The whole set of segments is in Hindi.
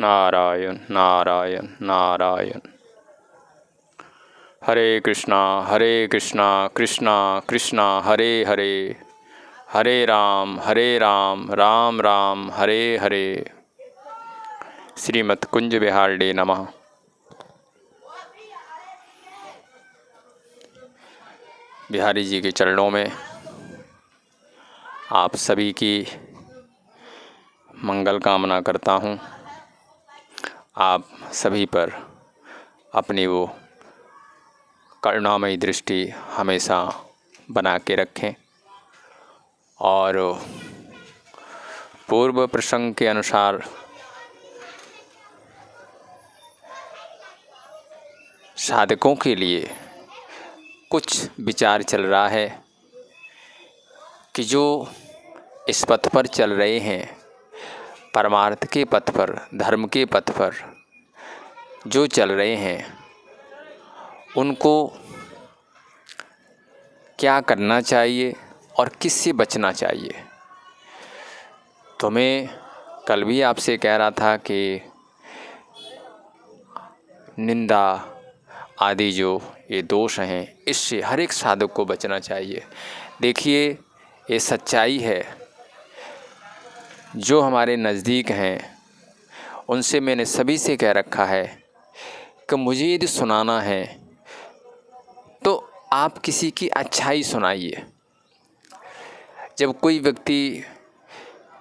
नारायण नारायण नारायण। हरे कृष्णा कृष्णा कृष्णा हरे हरे, हरे राम राम राम हरे हरे। श्रीमद् कुंज विहारिणे नमः। बिहारी जी के चरणों में आप सभी की मंगल कामना करता हूँ। आप सभी पर अपनी वो करुणामयी दृष्टि हमेशा बना के रखें और पूर्व प्रसंग के अनुसार साधकों के लिए कुछ विचार चल रहा है कि जो इस पथ पर चल रहे हैं, परमार्थ के पथ पर, धर्म के पथ पर जो चल रहे हैं, उनको क्या करना चाहिए और किससे बचना चाहिए। तो मैं कल भी आपसे कह रहा था कि निंदा आदि जो ये दोष हैं, इससे हर एक साधक को बचना चाहिए। देखिए, ये सच्चाई है। जो हमारे नज़दीक हैं उनसे मैंने सभी से कह रखा है कि मुझे यदि सुनाना है तो आप किसी की अच्छाई सुनाइए। जब कोई व्यक्ति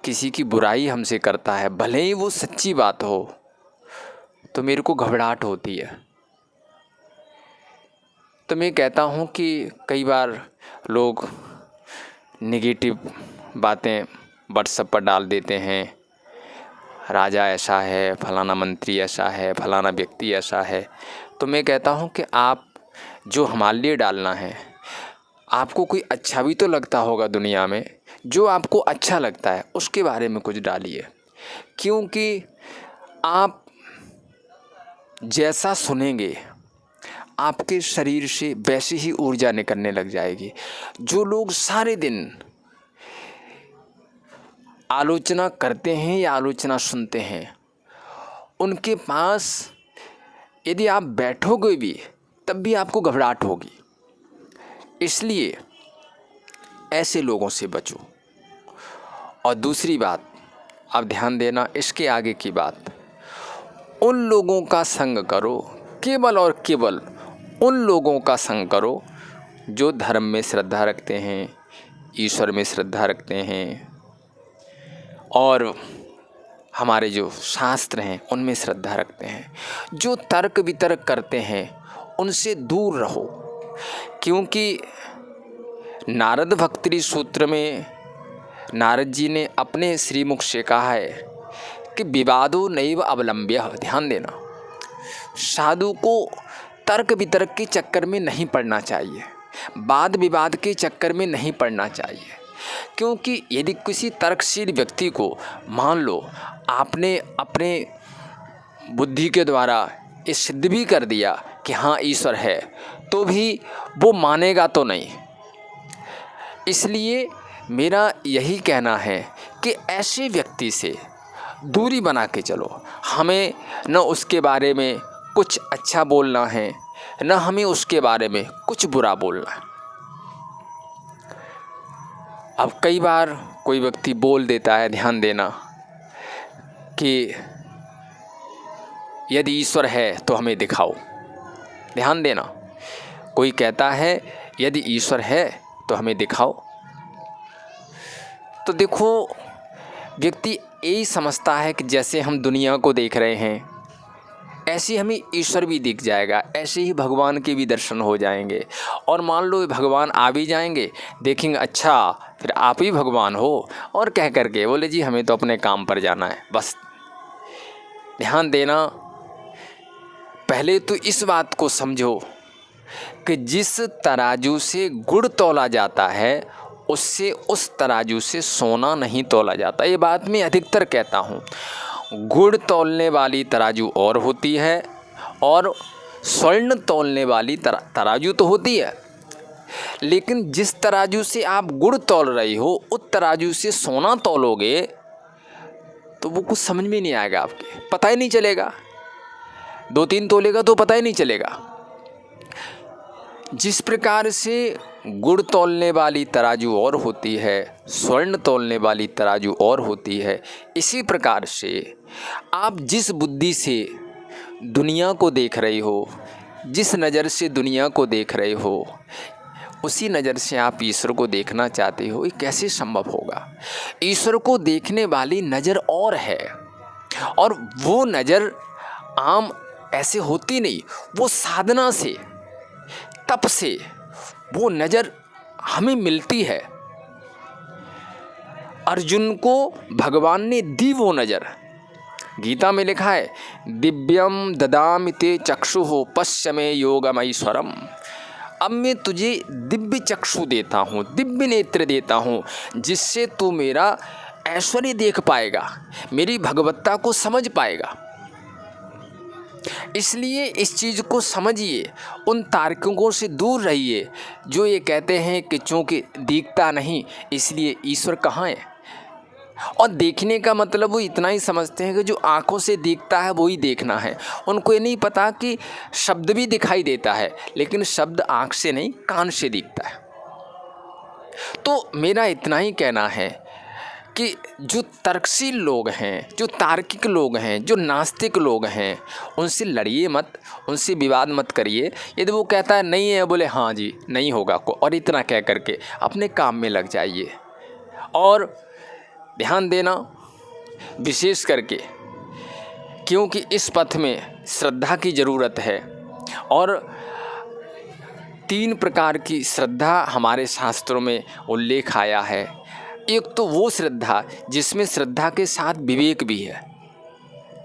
किसी की बुराई हमसे करता है, भले ही वो सच्ची बात हो, तो मेरे को घबराहट होती है। तो मैं कहता हूँ कि कई बार लोग नेगेटिव बातें व्हाट्सएप पर डाल देते हैं, राजा ऐसा है, फलाना मंत्री ऐसा है, फलाना व्यक्ति ऐसा है। तो मैं कहता हूँ कि आप जो हमारे लिए डालना है, आपको कोई अच्छा भी तो लगता होगा दुनिया में, जो आपको अच्छा लगता है उसके बारे में कुछ डालिए। क्योंकि आप जैसा सुनेंगे आपके शरीर से वैसी ही ऊर्जा निकलने लग जाएगी। जो लोग सारे दिन आलोचना करते हैं या आलोचना सुनते हैं, उनके पास यदि आप बैठोगे भी तब भी आपको घबराहट होगी। इसलिए ऐसे लोगों से बचो। और दूसरी बात, आप ध्यान देना, इसके आगे की बात, उन लोगों का संग करो, केवल और केवल उन लोगों का संग करो जो धर्म में श्रद्धा रखते हैं, ईश्वर में श्रद्धा रखते हैं और हमारे जो शास्त्र हैं उनमें श्रद्धा रखते हैं। जो तर्क वितर्क करते हैं उनसे दूर रहो। क्योंकि नारद भक्ति सूत्र में नारद जी ने अपने श्रीमुख से कहा है कि विवादो नैव अवलंब्य। ध्यान देना, साधु को तर्क वितर्क के चक्कर में नहीं पड़ना चाहिए, वाद विवाद के चक्कर में नहीं पड़ना चाहिए। क्योंकि यदि किसी तर्कशील व्यक्ति को, मान लो आपने अपने बुद्धि के द्वारा ये सिद्ध भी कर दिया कि हाँ ईश्वर है, तो भी वो मानेगा तो नहीं। इसलिए मेरा यही कहना है कि ऐसे व्यक्ति से दूरी बना के चलो। हमें न उसके बारे में कुछ अच्छा बोलना है, न हमें उसके बारे में कुछ बुरा बोलना है। अब कई बार कोई व्यक्ति बोल देता है, ध्यान देना, कि यदि ईश्वर है तो हमें दिखाओ। ध्यान देना, कोई कहता है यदि ईश्वर है तो हमें दिखाओ। तो देखो, व्यक्ति यही समझता है कि जैसे हम दुनिया को देख रहे हैं ऐसे हमें ईश्वर भी दिख जाएगा, ऐसे ही भगवान के भी दर्शन हो जाएंगे। और मान लो भगवान आ भी जाएंगे, देखेंगे अच्छा फिर आप ही भगवान हो, और कह करके बोले जी हमें तो अपने काम पर जाना है बस। ध्यान देना, पहले तो इस बात को समझो कि जिस तराजू से गुड़ तौला जाता है उससे उस तराजू से सोना नहीं तौला जाता। ये बात मैं अधिकतर कहता हूँ। गुड़ तौलने वाली तराजू और होती है और स्वर्ण तौलने वाली तराजू तो होती है, लेकिन जिस तराजू से आप गुड़ तौल रही हो उस तराजू से सोना तौलोगे तो वो कुछ समझ में नहीं आएगा, आपके पता ही नहीं चलेगा। 2-3 तोलेगा तो पता ही नहीं चलेगा। जिस प्रकार से गुड़ तौलने वाली तराजू और होती है, स्वर्ण तौलने वाली तराजू और होती है, इसी प्रकार से आप जिस बुद्धि से दुनिया को देख रहे हो, जिस नज़र से दुनिया को देख रहे हो, उसी नज़र से आप ईश्वर को देखना चाहते हो। ये कैसे संभव होगा? ईश्वर को देखने वाली नज़र और है, और वो नज़र आम ऐसे होती नहीं, वो साधना से, तप से वो नज़र हमें मिलती है। अर्जुन को भगवान ने दी वो नज़र। गीता में लिखा है, दिव्यम ददामि ते चक्षुः पश्य मे योगमैश्वरम। अब मैं तुझे दिव्य चक्षु देता हूँ, दिव्य नेत्र देता हूँ, जिससे तू मेरा ऐश्वर्य देख पाएगा, मेरी भगवत्ता को समझ पाएगा। इसलिए इस चीज़ को समझिए, उन तार्किकों से दूर रहिए जो ये कहते हैं कि चूँकि दिखता नहीं इसलिए ईश्वर कहाँ है। और देखने का मतलब वो इतना ही समझते हैं कि जो आँखों से दिखता है वो ही देखना है। उनको ये नहीं पता कि शब्द भी दिखाई देता है, लेकिन शब्द आँख से नहीं कान से दिखता है। तो मेरा इतना ही कहना है कि जो तर्कशील लोग हैं, जो तार्किक लोग हैं, जो नास्तिक लोग हैं, उनसे लड़िए मत, उनसे विवाद मत करिए। यदि वो कहता है नहीं है, बोले हाँ जी नहीं होगा को, और इतना कह करके अपने काम में लग जाइए। और ध्यान देना विशेष करके, क्योंकि इस पथ में श्रद्धा की ज़रूरत है। और 3 प्रकार की श्रद्धा हमारे शास्त्रों में उल्लेख आया है। एक तो वो श्रद्धा जिसमें श्रद्धा के साथ विवेक भी है।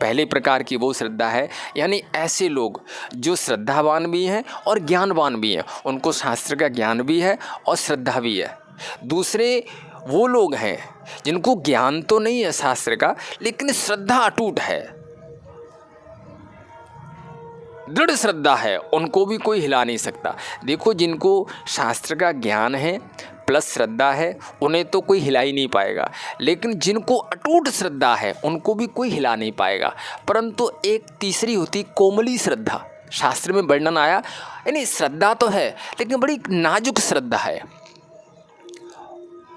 पहले प्रकार की वो श्रद्धा है, यानी ऐसे लोग जो श्रद्धावान भी हैं और ज्ञानवान भी हैं, उनको शास्त्र का ज्ञान भी है और श्रद्धा भी है। दूसरे वो लोग हैं जिनको ज्ञान तो नहीं है शास्त्र का, लेकिन श्रद्धा अटूट है, दृढ़ श्रद्धा है, उनको भी कोई हिला नहीं सकता। देखो, जिनको शास्त्र का ज्ञान है प्लस श्रद्धा है, उन्हें तो कोई हिला ही नहीं पाएगा, लेकिन जिनको अटूट श्रद्धा है उनको भी कोई हिला नहीं पाएगा। परंतु एक तीसरी होती कोमली श्रद्धा, शास्त्र में वर्णन आया, यानी श्रद्धा तो है लेकिन बड़ी नाजुक श्रद्धा है।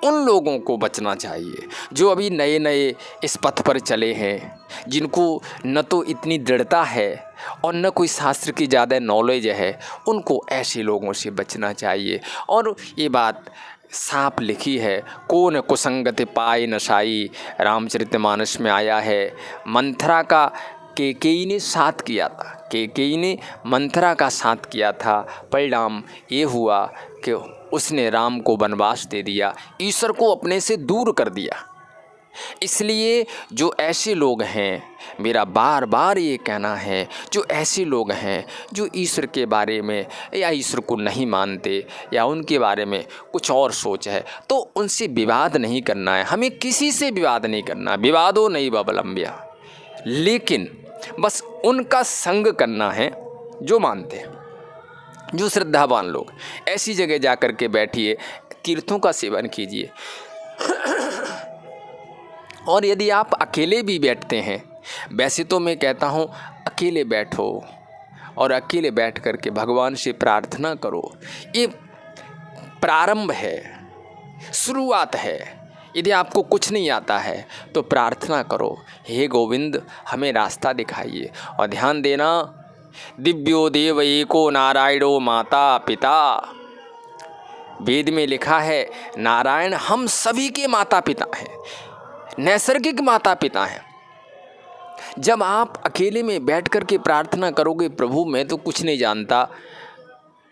उन लोगों को बचना चाहिए जो अभी नए नए इस पथ पर चले हैं, जिनको न तो इतनी दृढ़ता है और न कोई शास्त्र की ज़्यादा नॉलेज है। उनको ऐसे लोगों से बचना चाहिए। और ये बात साफ लिखी है, कौन कुसंगति पाए नशाई, रामचरितमानस में आया है। मंथरा का कैकेयी ने साथ किया था, कैकेयी ने मंथरा का साथ किया था। परिणाम ये हुआ कि उसने राम को वनवास दे दिया, ईश्वर को अपने से दूर कर दिया। इसलिए जो ऐसे लोग हैं, मेरा बार बार ये कहना है, जो ऐसे लोग हैं जो ईश्वर के बारे में या ईश्वर को नहीं मानते या उनके बारे में कुछ और सोच है, तो उनसे विवाद नहीं करना है। हमें किसी से विवाद नहीं करना, विवादो नहीं बवलंब्या, लेकिन बस उनका संग करना है जो मानते हैं, जो श्रद्धावान लोग। ऐसी जगह जा कर के बैठिए, तीर्थों का सेवन कीजिए। और यदि आप अकेले भी बैठते हैं, वैसे तो मैं कहता हूँ अकेले बैठो और अकेले बैठ कर के भगवान से प्रार्थना करो। ये प्रारंभ है, शुरुआत है। यदि आपको कुछ नहीं आता है तो प्रार्थना करो, हे गोविंद हमें रास्ता दिखाइए। और ध्यान देना, दिव्यो देव एको नारायणो माता पिता। वेद में लिखा है नारायण हम सभी के माता पिता हैं, नैसर्गिक माता पिता हैं। जब आप अकेले में बैठ कर के प्रार्थना करोगे, प्रभु मैं तो कुछ नहीं जानता,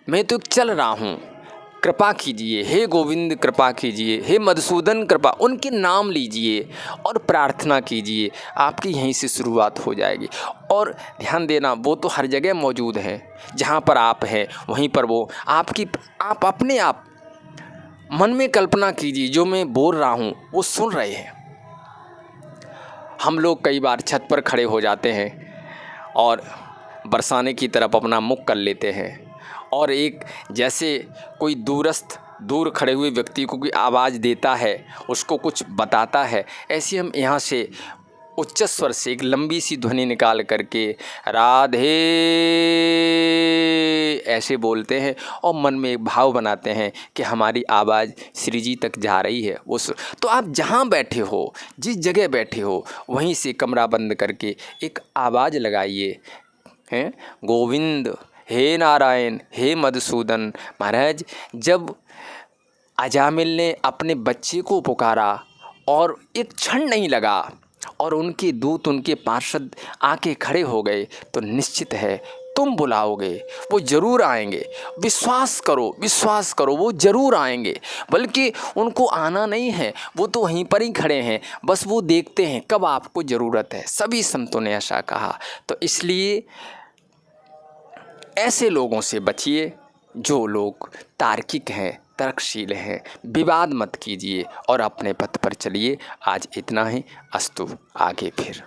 मैं तो चल रहा हूँ, कृपा कीजिए, हे गोविंद कृपा कीजिए, हे मधुसूदन कृपा, उनके नाम लीजिए और प्रार्थना कीजिए। आपकी यहीं से शुरुआत हो जाएगी। और ध्यान देना, वो तो हर जगह मौजूद है, जहाँ पर आप हैं वहीं पर वो आप अपने आप मन में कल्पना कीजिए, जो मैं बोल रहा हूँ वो सुन रहे हैं। हम लोग कई बार छत पर खड़े हो जाते हैं और बरसाने की तरफ अपना मुख कर लेते हैं, और एक जैसे कोई दूर खड़े हुए व्यक्ति को कोई आवाज़ देता है, उसको कुछ बताता है, ऐसे हम यहाँ से उच्च स्वर से एक लंबी सी ध्वनि निकाल करके राधे ऐसे बोलते हैं और मन में एक भाव बनाते हैं कि हमारी आवाज़ श्री जी तक जा रही है। वो तो आप जहाँ बैठे हो, जिस जगह बैठे हो, वहीं से कमरा बंद करके एक आवाज़ लगाइए, हैं, गोविंद, हे नारायण, हे मधुसूदन। महाराज, जब अजामिल ने अपने बच्चे को पुकारा और एक क्षण नहीं लगा और उनके दूत, उनके पार्षद आके खड़े हो गए, तो निश्चित है तुम बुलाओगे, वो ज़रूर आएंगे। विश्वास करो, विश्वास करो, वो ज़रूर आएंगे। बल्कि उनको आना नहीं है, वो तो वहीं पर ही खड़े हैं, बस वो देखते हैं कब आपको ज़रूरत है। सभी संतों ने ऐसा कहा। तो इसलिए ऐसे लोगों से बचिए जो लोग तार्किक हैं, तर्कशील हैं। विवाद मत कीजिए और अपने पथ पर चलिए। आज इतना ही। अस्तु, आगे फिर।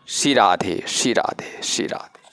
श्री राधे, श्री राधे, श्री राधे।